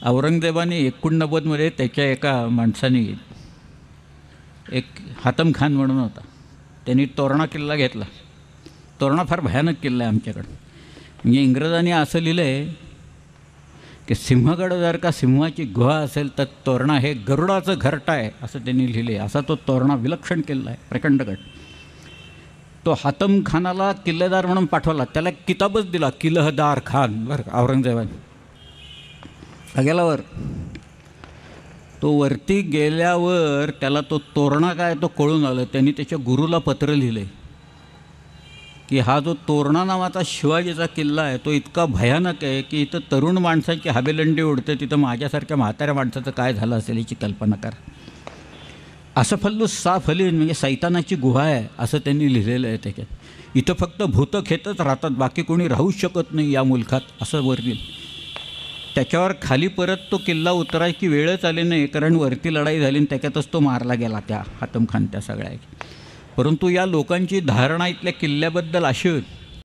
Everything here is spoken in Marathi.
औरंगजेबाने 89मध्ये त्याच्या एका माणसाने एक हातम खान म्हणून होता, त्यांनी तोरणा किल्ला घेतला. तोरणा फार भयानक किल्ला आहे आमच्याकडं. म्हणजे इंग्रजांनी असं लिहिलं आहे की सिंहगड जर का सिंहाची गुहा असेल तर तोरणा हे गरुडाचं घरटं आहे असं त्यांनी लिहिलं आहे. असा तो तोरणा विलक्षण किल्ला आहे, प्रचंडगड. तो हातम खानाला किल्लेदार म्हणून पाठवला, त्याला किताबच दिला किलहदार खान बरं का औरंगजेबाने. गेल्यावर तो वरती गेल्यावर त्याला तो तोरणा काय तो कळून आलं. त्यांनी त्याच्या गुरुला पत्र लिहिले की हा जो तोरणा नावाचा शिवाजीचा किल्ला आहे तो इतका भयानक आहे की इथं तरुण माणसाची हाबेलंडी उडते, तिथं माझ्यासारख्या म्हाताऱ्या माणसाचं काय झालं असेल याची कल्पना करा. असफल्लू साफलीन म्हणजे सैतानाची गुहा आहे असं त्यांनी लिहिलेलं आहे त्याच्यात. इथं फक्त भूतखेतच राहतात, बाकी कोणी राहूच शकत नाही या मुलखात असं वरती. त्याच्यावर खाली परत तो किल्ला उतरायची वेळच आली नाही, कारण वरती लढाई झाली आणि त्याच्यातच तो मारला गेला त्या हातम खान त्या सगळ्या. परंतु या लोकांची धारणा इथल्या किल्ल्याबद्दल अशी होती